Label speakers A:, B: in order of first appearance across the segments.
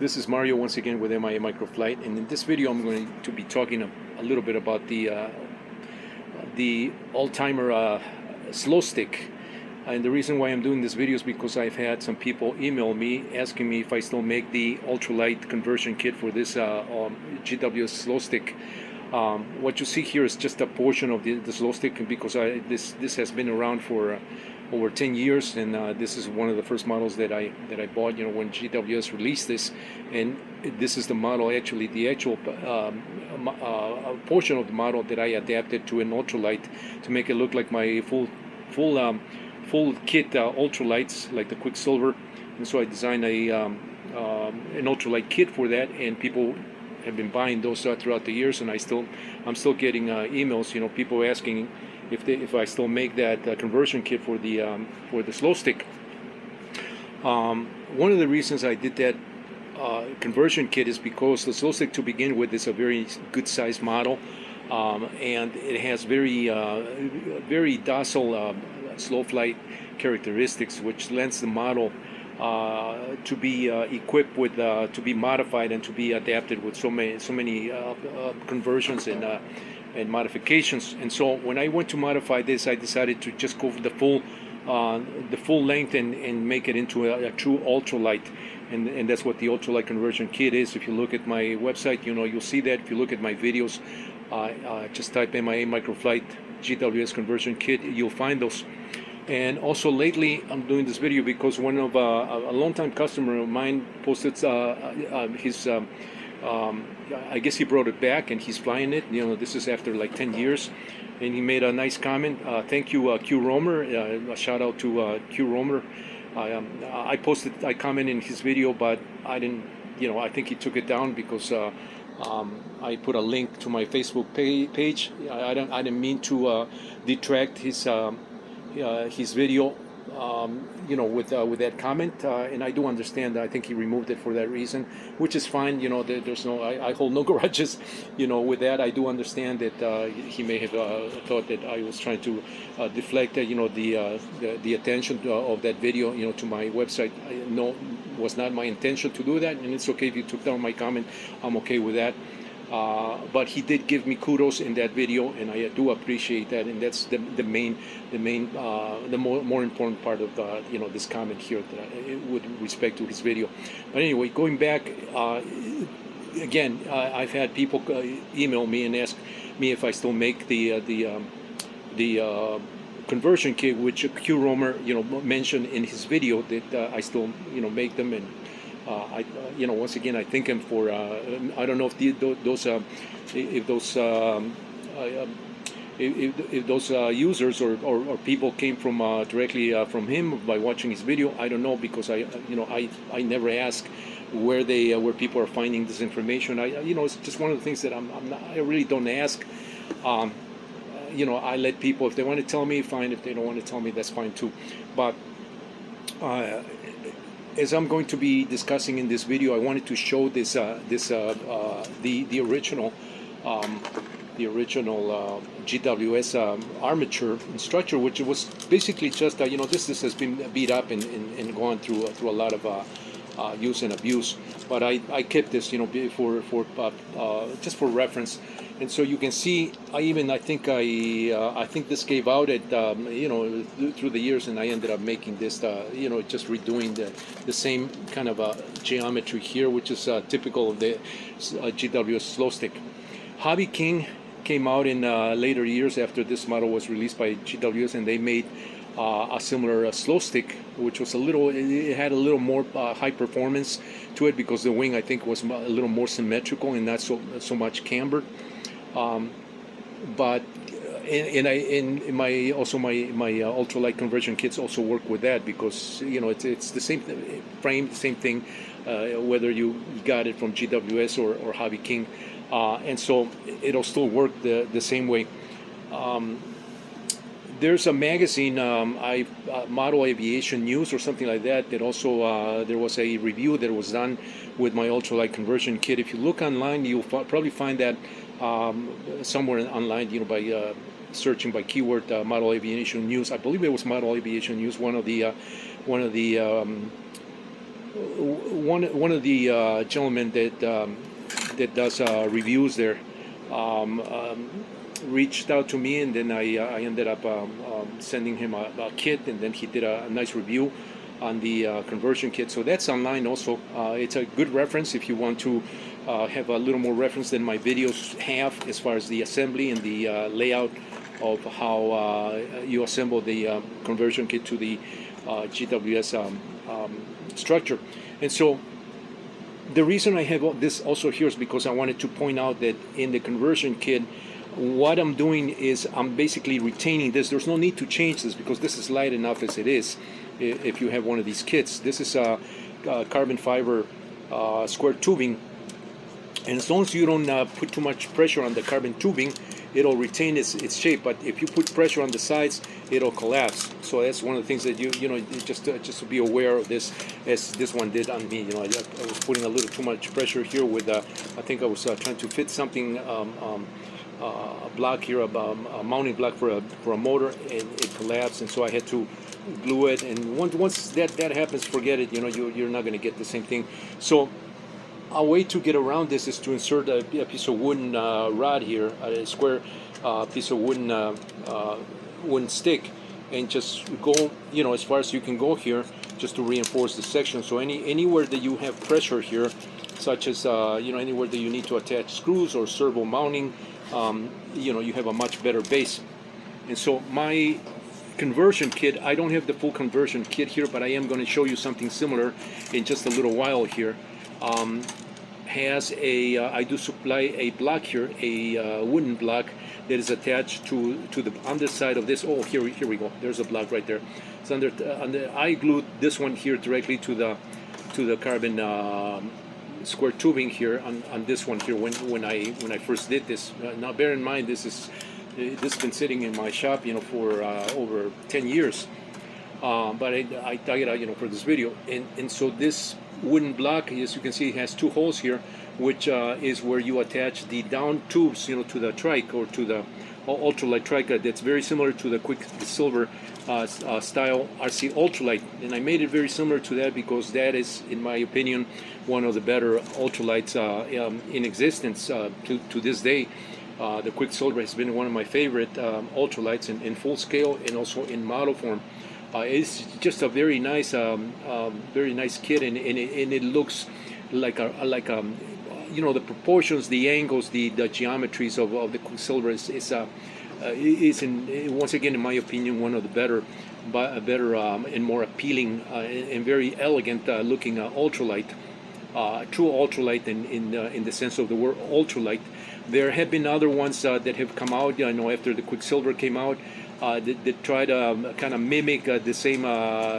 A: This is Mario once again with MIA Microflight, and in this video I'm going to be talking a little bit about the old-timer slow stick. And the reason why I'm doing this video is because I've had some people email me asking me if I still make the ultralight conversion kit for this GWS slow stick. What you see here is just a portion of the slow stick, because this has been around for over 10 years, and this is one of the first models that I bought, when GWS released this. And this is the model, actually the actual portion of the model that I adapted to an ultralight to make it look like my full kit ultralights, like the Quicksilver. And so I designed an ultralight kit for that, and people have been buying those throughout the years, and I'm still getting emails, people asking if I still make that conversion kit for the slow stick. One of the reasons I did that conversion kit is because the slow stick, to begin with, is a very good sized model, and it has very docile slow flight characteristics, which lends the model to be equipped with, to be modified and to be adapted with so many conversions and modifications. And so when I went to modify this, I decided to just go for the full length and make it into a true ultralight. And that's what the ultralight conversion kit is. If you look at my website, you'll see that. If you look at my videos, just type MIA Microflight GWS conversion kit, you'll find those. And also lately I'm doing this video because one of a longtime customer of mine posted his I guess he brought it back and he's flying it. This is after like 10 years, and he made a nice comment. Thank you, Q Romer. A shout out to Q Romer. I commented in his video, but I didn't. I think he took it down because I put a link to my Facebook page. I didn't mean to detract his video, with that comment, and I do understand. I think he removed it for that reason, which is fine. There's no, I hold no grudges, with that. I do understand that he may have thought that I was trying to deflect, the attention of that video, to my website. No, was not my intention to do that, and it's okay if you took down my comment. I'm okay with that. But he did give me kudos in that video, and I do appreciate that, and that's the more important part of this comment here, with respect to his video. But anyway, going back again, I've had people email me and ask me if I still make the conversion kit, which Q Romer mentioned in his video that I still make them. And once again, I thank him for. I don't know if those users or people came from directly from him by watching his video. I don't know, because I never ask where people are finding this information. It's just one of the things that I really don't ask. I let people, if they want to tell me, fine. If they don't want to tell me, that's fine too. But as I'm going to be discussing in this video, I wanted to show the original GWS armature and structure, which was basically just this has been beat up and gone through a lot of use and abuse. But I kept this just for reference. And so you can see, I think this gave out at through the years, and I ended up making this just redoing the same kind of geometry here, which is typical of the GWS slow stick. Hobby King came out in later years after this model was released by GWS, and they made a similar slow stick, which was it had a little more high performance to it, because the wing, I think, was a little more symmetrical and not so much cambered. But my ultralight conversion kits also work with that, because it's the same frame, the same thing, whether you got it from GWS or Hobby King, and so it'll still work the same way. There's a magazine, Model Aviation News or something like that, that also there was a review that was done with my ultralight conversion kit. If you look online, you'll probably find that somewhere online, by searching by keyword Model Aviation News. I believe it was Model Aviation News, one of the one of the gentlemen that does reviews there reached out to me, and then I ended up sending him a kit, and then he did a nice review on the conversion kit. So that's online also. It's a good reference if you want to have a little more reference than my videos have as far as the assembly and the layout of how you assemble the conversion kit to the GWS structure. And so the reason I have this also here is because I wanted to point out that in the conversion kit, what I'm doing is I'm basically retaining this. There's no need to change this because this is light enough as it is if you have one of these kits. This is a carbon fiber square tubing, and as long as you don't put too much pressure on the carbon tubing, it'll retain its shape. But if you put pressure on the sides, it'll collapse. So that's one of the things that you know just to be aware of this, as this one did on me. You know, I was putting a little too much pressure here with I think I was trying to fit something a block here, a mounting block for a motor, and it collapsed, and so I had to glue it. And once that happens, forget it. You know, you're not going to get the same thing. So a way to get around this is to insert a piece of wooden rod here, a square piece of wooden stick, and just go, you know, as far as you can go here, just to reinforce the section. So anywhere that you have pressure here, such as you know, anywhere that you need to attach screws or servo mounting, you know, you have a much better base. And so my conversion kit, I don't have the full conversion kit here, but I am going to show you something similar in just a little while here. Has a I do supply a block here, a wooden block that is attached to the underside of this. Oh, here we go. There's a block right there. It's under I glued this one here directly to the carbon square tubing here on this one here when I first did this. Now bear in mind, this has been sitting in my shop, you know, for over 10 years. But I dug it out, you know, for this video, and so this wooden block, as you can see, has two holes here, which is where you attach the down tubes, you know, to the trike or to the ultralight trike. That's very similar to the Quicksilver style RC ultralight, and I made it very similar to that because that is, in my opinion, one of the better ultralights in existence to this day. The Quicksilver has been one of my favorite ultralights in full scale and also in model form. It's just a very nice kit, and it looks like you know, the proportions, the angles, the geometries of the Quicksilver is once again, in my opinion, one of the better and more appealing and very elegant looking ultralight, true ultralight in the sense of the word ultralight. There have been other ones that have come out, I know, after the Quicksilver came out. That try to kind of mimic the same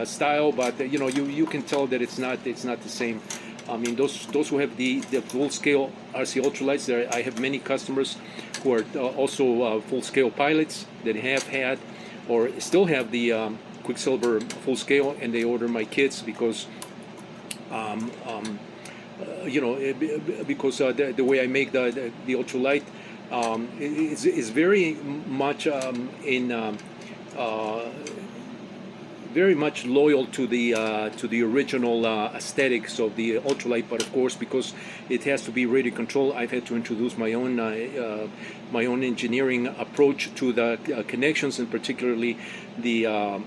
A: style, but you know, you can tell that it's not the same. I mean, those who have the full scale RC ultralights, I have many customers who are also full scale pilots that have had or still have the Quicksilver full scale, and they order my kits because you know, because the way I make the ultralight is very much very much loyal to the original aesthetics of the ultralight. But of course, because it has to be radio control, I've had to introduce my own engineering approach to the connections, and particularly the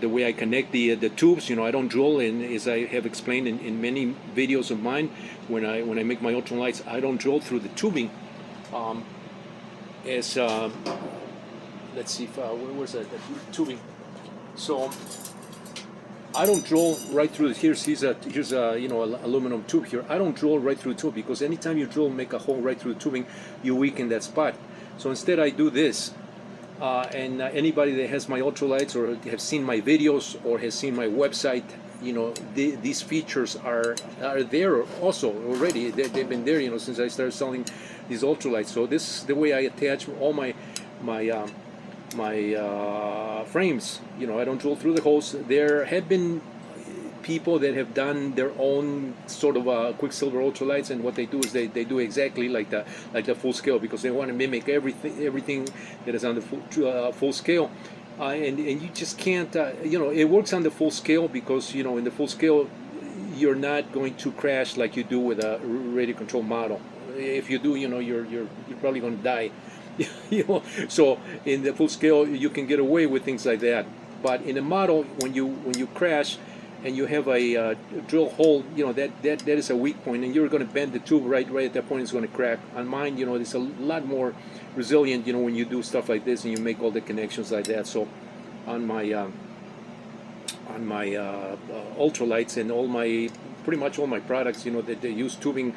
A: way I connect the tubes. You know, I don't drill, and as I have explained in many videos of mine, when I make my ultralights, I don't drill through the tubing. Let's see if where's that tubing. So I don't drill right through it. Here's a you know, aluminum tube here. I don't drill right through the tube because anytime you drill, make a hole right through the tubing, you weaken that spot. So instead, I do this. And anybody that has my ultralights or have seen my videos or has seen my website, you know, these features are there also already. They've been there, you know, since I started selling these ultralights. So this is the way I attach all my frames. You know, I don't drill through the holes. There have been people that have done their own sort of Quicksilver ultralights, and what they do is they do exactly like the full scale, because they want to mimic everything that is on the full scale. And you just can't, you know, it works on the full scale because, you know, in the full scale you're not going to crash like you do with a radio control model. If you do, you're probably going to die. So in the full scale, you can get away with things like that. But in a model, when you crash, and you have a drill hole, that is a weak point, and you're going to bend the tube right at that point. It's going to crack. On mine, it's a lot more resilient. When you do stuff like this and you make all the connections like that. So on my ultralights and pretty much all my products, that they use tubing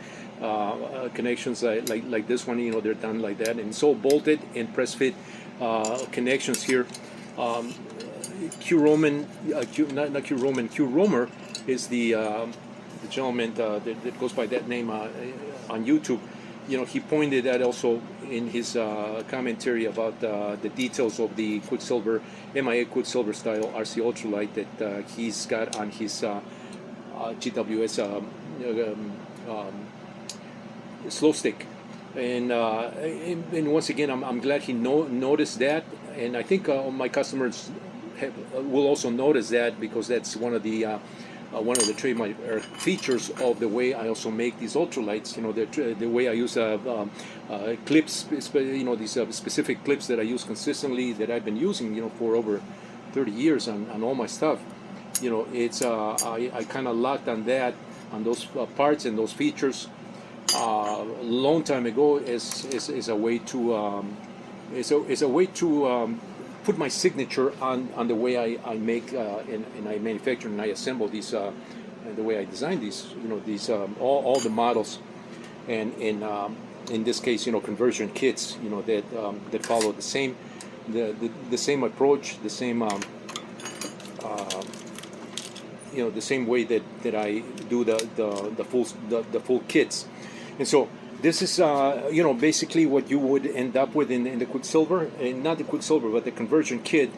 A: connections like this one. They're done like that, and so bolted and press fit connections here. Q Roman, not Q Roman, Q Romer is the gentleman that goes by that name on YouTube. He pointed that also in his commentary about the details of the Quicksilver, MIA Quicksilver style RC Ultralight that he's got on his GWS slow stick. And once again, I'm glad he noticed that, and I think my customers will also notice that, because that's one of the trademark features of the way I also make these ultralights. The way I use clips, these specific clips that I use consistently, that I've been using, for over 30 years on all my stuff. It's I kind of locked on that, on those parts and those features a long time ago, is a way to put my signature on the way I make and I manufacture and I assemble these, the way I design these, these all the models, and in this case, conversion kits, that follow the same approach, the same the same way that I do the full kits. And so this is basically what you would end up with in the Quicksilver, and not the Quicksilver, but the conversion kit,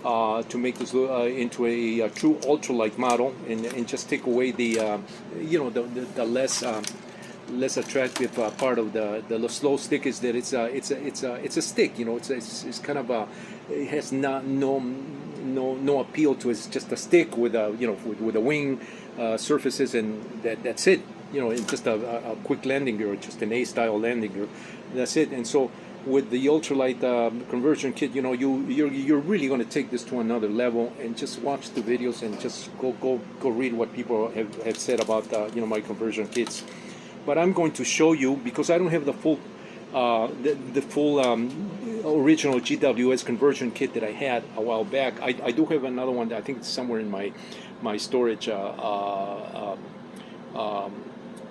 A: to make this into a true ultralight model, and just take away the the less attractive part of the slow stick, is that it's a stick. It's kind of it has no appeal to it. It's just a stick with with a wing surfaces, and that's it. It's just a quick landing gear, just an A-style landing gear. That's it. And so with the ultralight conversion kit, you're really going to take this to another level. And just watch the videos and just go read what people have said about my conversion kits. But I'm going to show you, because I don't have the full original GWS conversion kit that I had a while back. I do have another one that I think it's somewhere in my storage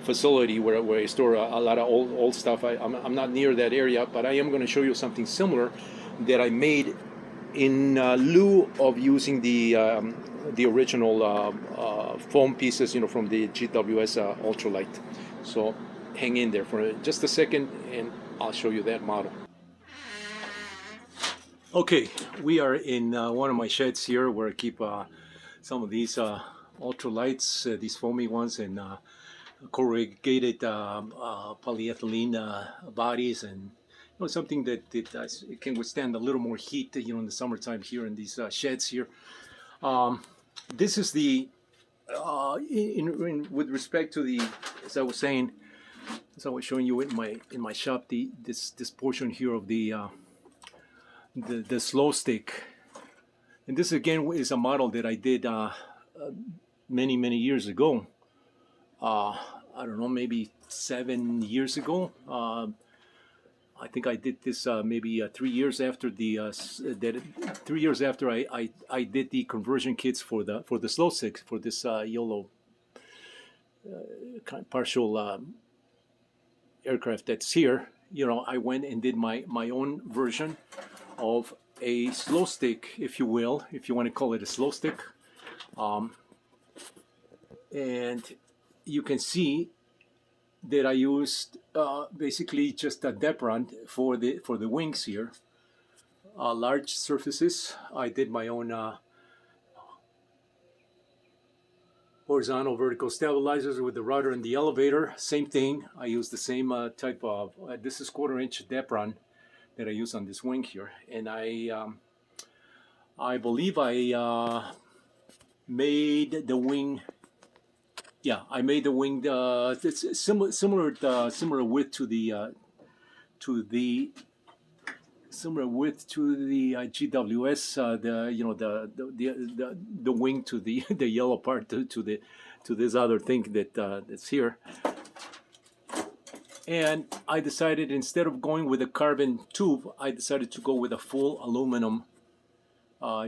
A: facility where I store a lot of old stuff. I'm not near that area, but I am going to show you something similar that I made in lieu of using the original foam pieces, from the GWS Ultralight. So hang in there for just a second, and I'll show you that model. Okay, we are in one of my sheds here, where I keep some of these ultralights, these foamy ones, and corrugated polyethylene bodies, and something that it can withstand a little more heat, in the summertime here in these sheds here. This is the with respect to the, as I was saying, as I was showing you in my shop, this portion here of the slow stick, and this again is a model that I did many years ago. I don't know, maybe 7 years ago. I think I did this maybe 3 years after the 3 years after I did the conversion kits for the slow stick, for this YOLO kind of partial aircraft that's here. I went and did my own version of a slow stick, if you will, if you want to call it a slow stick, and you can see that I used basically just a Depron for the wings here. Large surfaces. I did my own horizontal vertical stabilizers with the rudder and the elevator. Same thing. I used the same type of, this is 1/4 inch Depron that I use on this wing here, and I believe I made the wing Yeah, I made the wing. It's similar width to to the similar width to the GWS. The you know the wing to the the yellow part to this other thing that's here. And I decided, instead of going with a carbon tube, I decided to go with a full aluminum.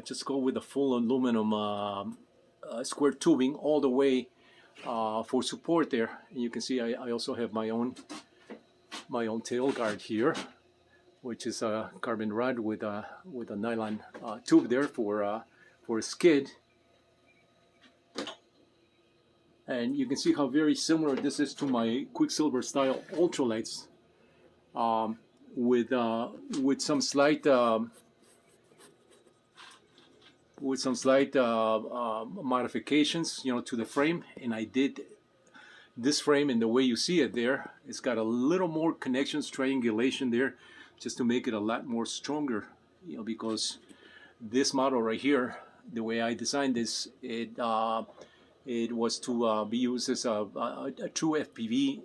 A: Just go with a full aluminum square tubing all the way for support there. And you can see I also have my own tail guard here, which is a carbon rod with a nylon tube there for a skid. And you can see how very similar this is to my Quicksilver style ultralights, with some slight modifications, to the frame. And I did this frame in the way you see it there. It's got a little more connections, triangulation there, just to make it a lot more stronger. Because this model right here, the way I designed this, it was to be used as a true FPV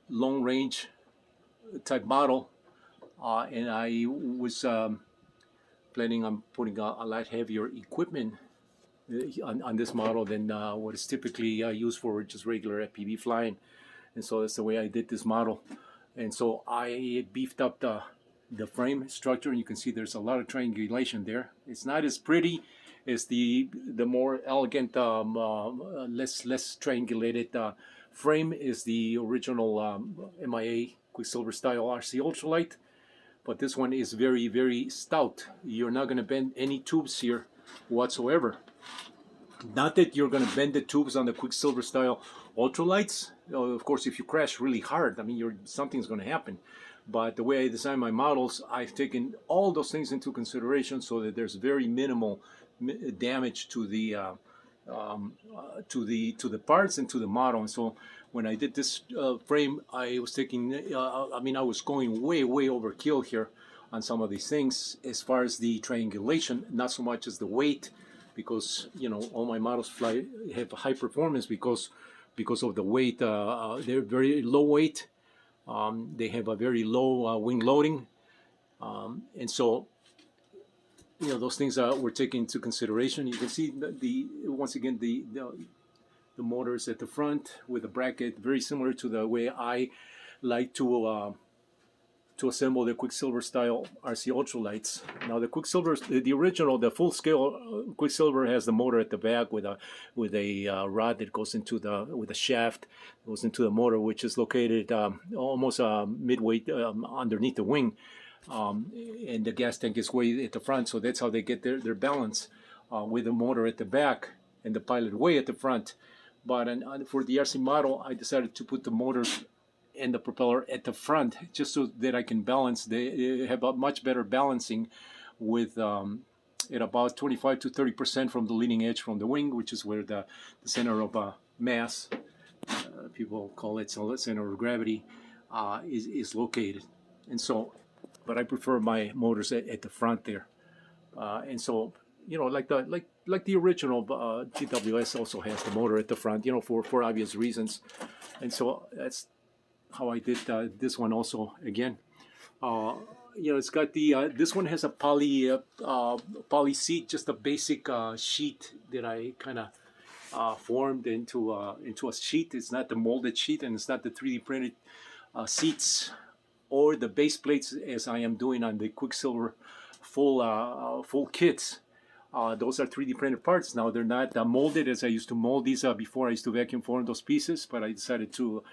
A: long range type model, and I was planning on putting a lot heavier equipment on this model than what is typically used for just regular FPV flying. And so that's the way I did this model. And so I beefed up the frame structure, and you can see there's a lot of triangulation there. It's not as pretty as the more elegant, less triangulated frame is the original MIA Quicksilver style RC Ultralight. But this one is very, very stout. You're not going to bend any tubes here whatsoever. Not that you're going to bend the tubes on the Quicksilver style ultralights. Of course, if you crash really hard, I mean, something's going to happen. But the way I design my models, I've taken all those things into consideration so that there's very minimal damage to the parts and to the model. And so when I did this frame, I was taking, I was going way overkill here on some of these things as far as the triangulation, not so much as the weight, because all my models have high performance because of the weight. They're very low weight. They have a very low wing loading, and so those things were taken into consideration. You can see once again the motors at the front with a bracket, very similar to the way I like to assemble the Quicksilver style RC Ultralights. Now the Quicksilver, the original, the full scale Quicksilver has the motor at the back with a rod that goes into with a shaft goes into the motor, which is located almost midway underneath the wing, and the gas tank is way at the front. So that's how they get their balance with the motor at the back and the pilot way at the front. But for the RC model, I decided to put the motors and the propeller at the front, just so that I can balance. They have a much better balancing with at about 25 to 30% from the leading edge from the wing, which is where the center of mass, people call it center of gravity, is located. And so, but I prefer my motors at the front there. And so, like the original GWS also has the motor at the front, for obvious reasons. And so that's how I did this one also. Again, it's got the this one has a poly seat, just a basic sheet that I kind of formed into a sheet. It's not the molded sheet, and it's not the 3D printed seats or the base plates as I am doing on the Quicksilver full kits. Those are 3D printed parts. Now they're not molded as I used to mold these before. I used to vacuum form those pieces, but I decided to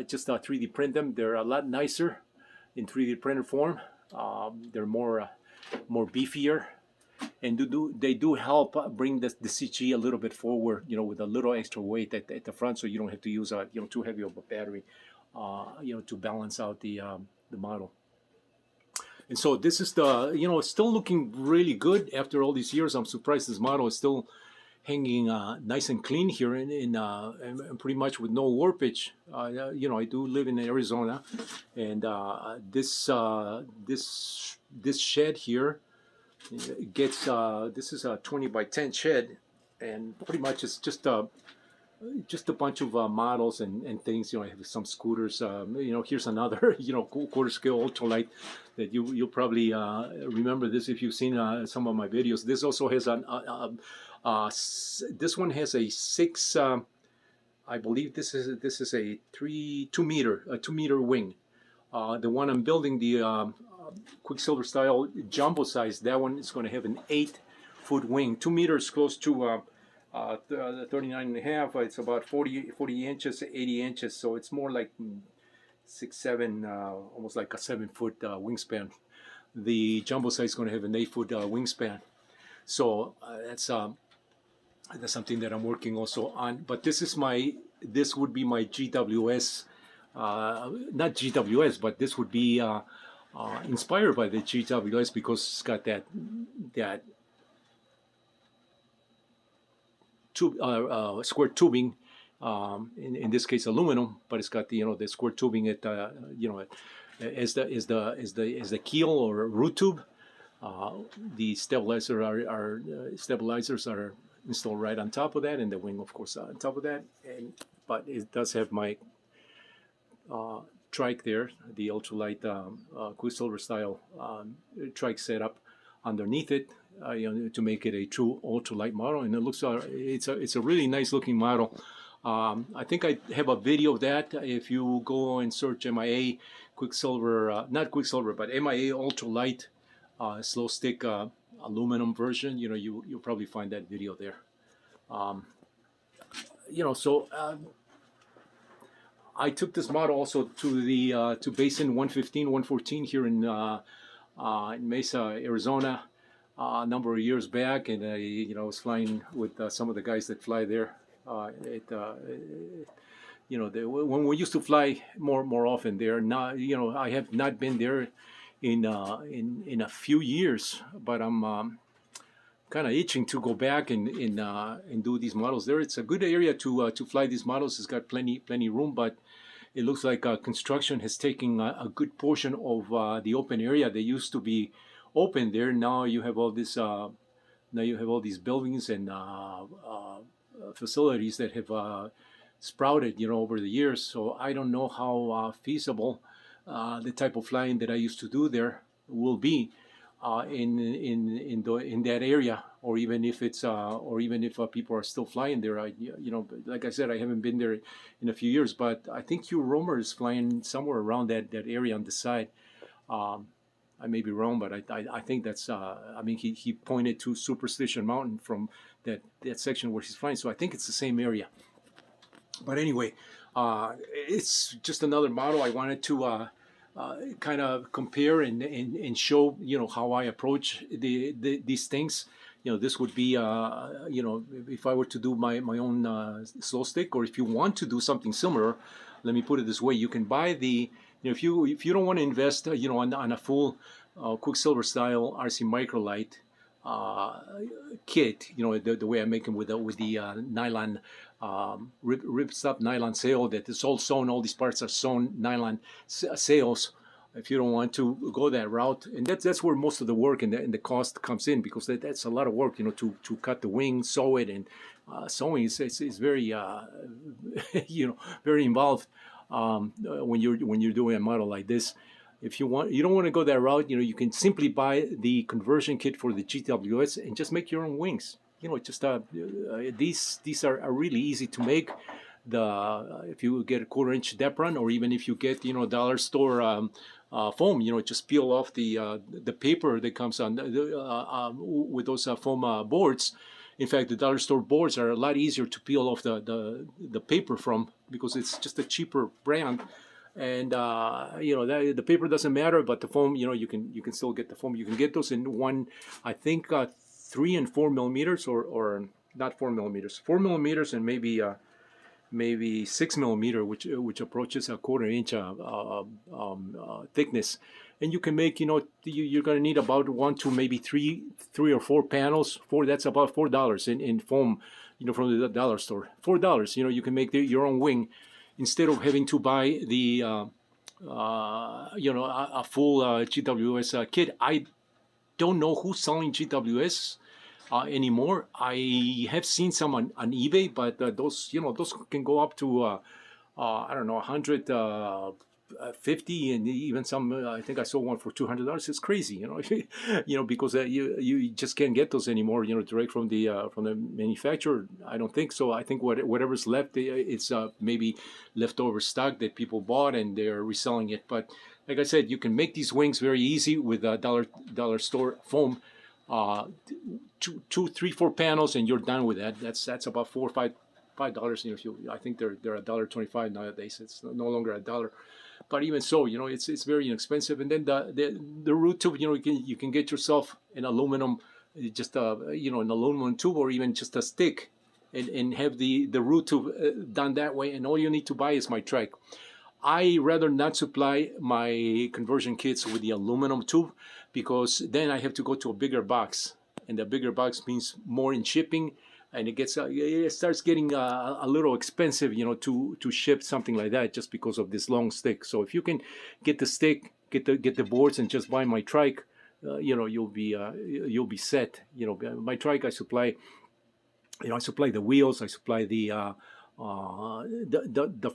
A: just 3D print them. They're a lot nicer in 3D printed form. They're more beefier, and they do help bring the CG a little bit forward, with a little extra weight at the front, so you don't have to use too heavy of a battery, to balance out the model. And so this is it's still looking really good after all these years. I'm surprised this model is still hanging nice and clean here and pretty much with no warpage. I do live in Arizona, and this shed here gets this is a 20 by 10 shed, and pretty much it's just just a bunch of models and things. I have some scooters. Here's another, quarter scale ultralight that you'll probably remember this if you've seen some of my videos. This also has this one has a 6. I believe this is a 2 meter wing. The one I'm building, the Quicksilver style jumbo size, that one is going to have an 8-foot wing. 2 meters, close to 39 and a half. It's about 40 inches, 80 inches. So it's more like 6, 7, almost like a 7-foot wingspan. The jumbo size is going to have an 8-foot wingspan. So that's something that I'm working also on. But this would be my GWS, not GWS, but this would be inspired by the GWS because it's got that square tubing, in this case aluminum, but it's got the square tubing at as the keel or root tube. The stabilizers are installed right on top of that, and the wing, of course, on top of that. But it does have my trike there, the ultralight Quicksilver style trike setup underneath it, to make it a true ultralight model. And it looks it's a really nice looking model. I think I have a video of that. If you go and search MIA Quicksilver, not Quicksilver, but MIA ultralight slow stick aluminum version, you'll probably find that video there. I took this model also to the to Basin 115, 114 here in Mesa, Arizona, a number of years back, and I was flying with some of the guys that fly there. When we used to fly more often there. Now, I have not been there in a few years, but I'm kind of itching to go back and do these models there. It's a good area to fly these models. It's got plenty room, but it looks like construction has taken a good portion of the open area. They used to be open there. Now you have all this. Now you have all these buildings and facilities that have sprouted, over the years. So I don't know how feasible the type of flying that I used to do there will be in that area, or even if it's people are still flying there. Like I said, I haven't been there in a few years, but I think Hugh Romer is flying somewhere around that area on the side. I may be wrong, but I think that's he pointed to Superstition Mountain from that section where he's flying, so I think it's the same area. But anyway, it's just another model I wanted to kind of compare and show how I approach these things. This would be if I were to do my own slow stick, or if you want to do something similar, let me put it this way: you can buy the if you don't want to invest on a full Quicksilver style RC microlight kit, the way I make them with the nylon ripstop nylon sail that is all sewn. All these parts are sewn nylon sails. If you don't want to go that route, and that's where most of the work and the cost comes in, because that's a lot of work, to cut the wing, sew it, and sewing is very very involved when you're doing a model like this. If you don't want to go that route, you can simply buy the conversion kit for the GWS and just make your own wings. These are really easy to make. If you get a 1/4 inch depth run, or even if you get dollar store foam, just peel off the paper that comes on with those foam boards. In fact, the dollar store boards are a lot easier to peel off the paper from, because it's just a cheaper brand. And the paper doesn't matter, but the foam, you can still get the foam. You can get those in one, I think, 3 and 4 millimeters, or not 4 millimeters, 4 millimeters, and maybe 6 millimeter, which approaches a 1/4 inch thickness. And you can make, you're going to need about 1 to maybe 3 or 4 panels. That's about $4 in foam, from the dollar store. $4. You can make your own wing, instead of having to buy the a full GWS kit. I don't know who's selling GWS anymore. I have seen some on eBay, but those, those can go up to I don't know, 150, and even some. I think I saw one for $200. It's crazy, because you just can't get those anymore. Direct from the manufacturer. I don't think so. I think whatever's left, it's maybe leftover stock that people bought and they're reselling it. But like I said, you can make these wings very easy with dollar store foam. Two, three, four panels, and you're done with that. That's about $4 or $5. I think they're $1.25 nowadays. It's no longer $1. But even so, it's very inexpensive. And then the root tube, you can get yourself an aluminum, just an aluminum tube, or even just a stick, and have the root tube done that way. And all you need to buy is my trike. I rather not supply my conversion kits with the aluminum tube, because then I have to go to a bigger box, and the bigger box means more in shipping, and it starts getting a little expensive, to ship something like that, just because of this long stick. So if you can get the stick, get the boards, and just buy my trike, you'll be set. My trike, I supply the wheels, I supply the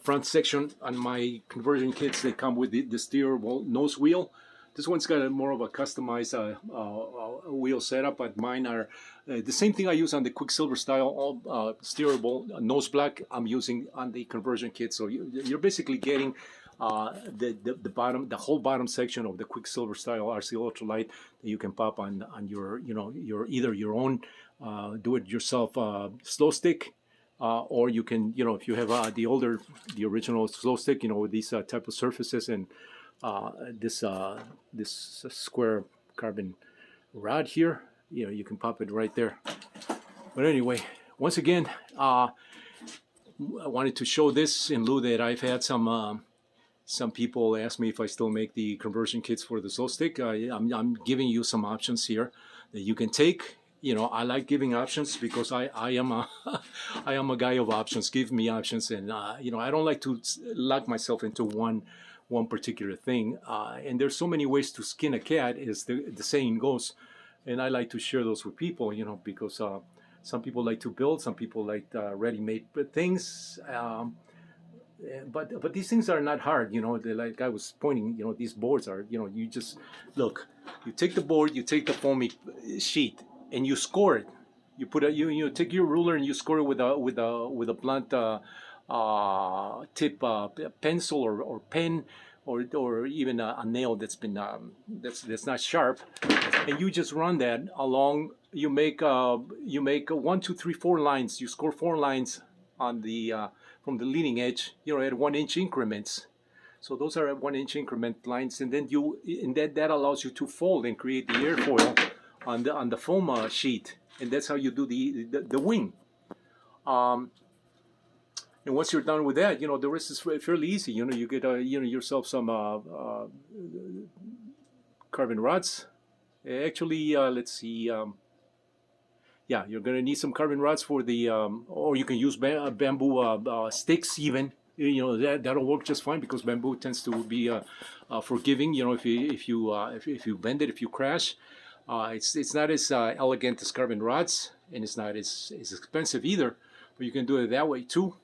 A: front section on my conversion kits. They come with the steerable nose wheel. This one's got more of a customized wheel setup, but mine are the same thing I use on the Quicksilver style, all steerable nose block I'm using on the conversion kit. So you're basically getting the whole bottom section of the Quicksilver style RC Ultralight that you can pop on your either your own do-it-yourself slow stick. Or you can, if you have the original slow stick, with these type of surfaces, and this square carbon rod here, you can pop it right there. But anyway, once again, I wanted to show this in lieu that I've had some people ask me if I still make the conversion kits for the slow stick. I'm giving you some options here that you can take. I like giving options, because I am a I am a guy of options. Give me options, and I don't like to lock myself into one particular thing. And there's so many ways to skin a cat, as the saying goes, and I like to share those with people. Because some people like to build, some people like ready-made things. But these things are not hard. Like I was pointing. These boards are. You just look. You take the board. You take the foamy sheet, and you score it. You put you take your ruler and you score it with a blunt tip pencil or pen, or even a nail that's been that's not sharp, and you just run that along. You make 1, 2, 3, 4 lines. You score 4 lines on the from the leading edge. At 1-inch increments. So those are at 1-inch increment lines, and then that allows you to fold and create the airfoil on the foam sheet, and that's how you do the wing. And once you're done with that, the rest is fairly easy. You get yourself some carbon rods. Actually, let's see. Yeah, you're gonna need some carbon rods for the, or you can use bamboo sticks even. That'll work just fine, because bamboo tends to be forgiving. If you bend it, if you crash. It's not as elegant as carbon rods, and it's not as expensive either, but you can do it that way too.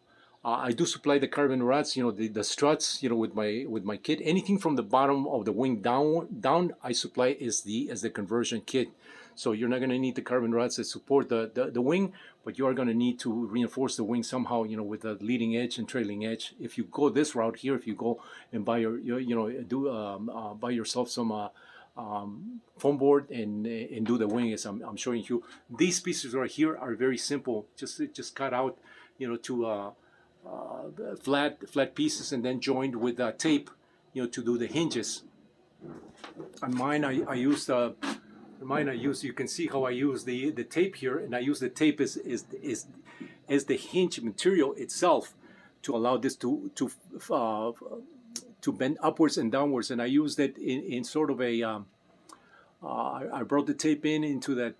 A: I do supply the carbon rods, the struts, with my kit. Anything from the bottom of the wing down I supply as the conversion kit. So you're not going to need the carbon rods that support the wing, but you are going to need to reinforce the wing somehow, with the leading edge and trailing edge. If you go this route here, if you go and buy buy yourself some foam board and do the wing, as I'm showing you. These pieces right here are very simple. Just cut out, to flat pieces, and then joined with tape, to do the hinges. On mine, I used you can see how I use the tape here, and I use the tape as the hinge material itself to allow this to bend upwards and downwards. And I used it in sort of a I brought the tape into that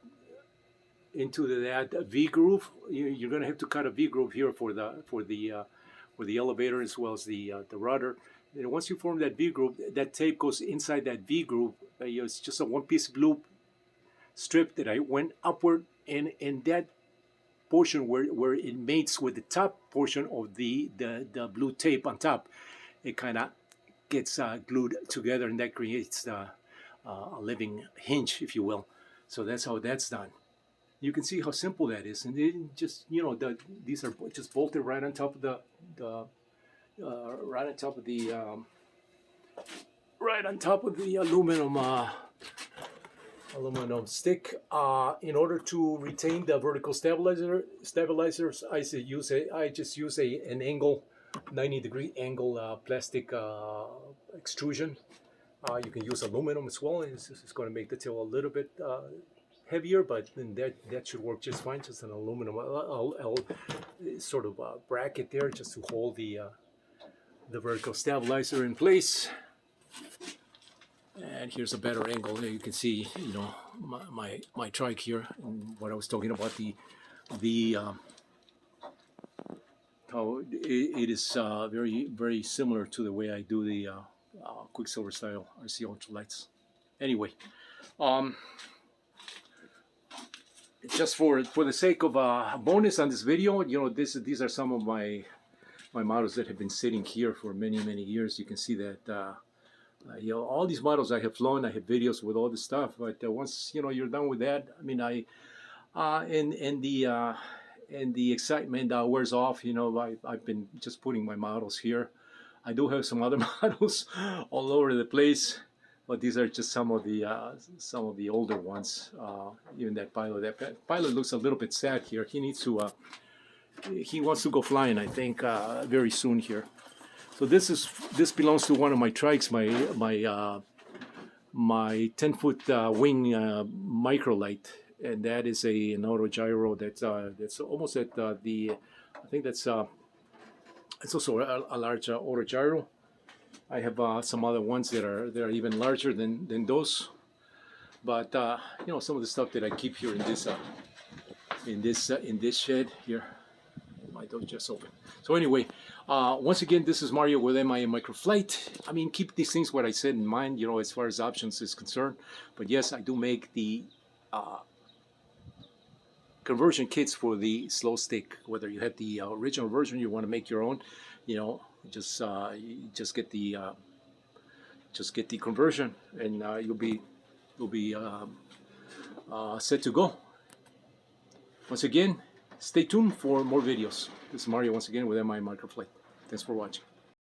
A: V groove. You're going to have to cut a V groove here for the elevator, as well as the rudder. And once you form that V groove, that tape goes inside that V groove. It's just a one-piece loop strip that I went upward and that portion where it mates with the top portion of the blue tape on top, it kind of gets glued together, and that creates a living hinge, if you will. So that's how that's done. You can see how simple that is, and it just, you know, these are just bolted right on top of right on top of the aluminum stick. In order to retain the vertical stabilizers, I just use an angle, 90-degree angle plastic extrusion. You can use aluminum as well. It's going to make the tail a little bit heavier, but then that should work just fine. Just an aluminum sort of bracket there, just to hold the vertical stabilizer in place. And here's a better angle. There you can see, you know, my trike here, and what I was talking about, how it is very similar to the way I do the Quicksilver style RC ultralights. Anyway, just for the sake of a bonus on this video, you know, these are some of my models that have been sitting here for many years. You can see that you know, all these models I have flown, I have videos with all this stuff, but once, you know, you're done with that, I mean, and the excitement wears off. You know, I've been just putting my models here. I do have some other models all over the place, but these are just some of the older ones. Even that pilot looks a little bit sad here. He needs to he wants to go flying, I think, very soon here. So this belongs to one of my trikes, my 10-foot wing microlight, and that is an autogyro that's almost at I think that's it's also a large autogyro. I have some other ones that are even larger than those, but you know, some of the stuff that I keep here in this shed here. My door just open. So anyway, once again, this is Mario with MI Microflight. I mean, keep these things what I said in mind, you know, as far as options is concerned. But yes, I do make the conversion kits for the slow stick. Whether you have the original version, you want to make your own, you know, just get the conversion, and you'll be set to go. Once again, stay tuned for more videos. This is Mario once again with MI Microflight. Thanks for watching.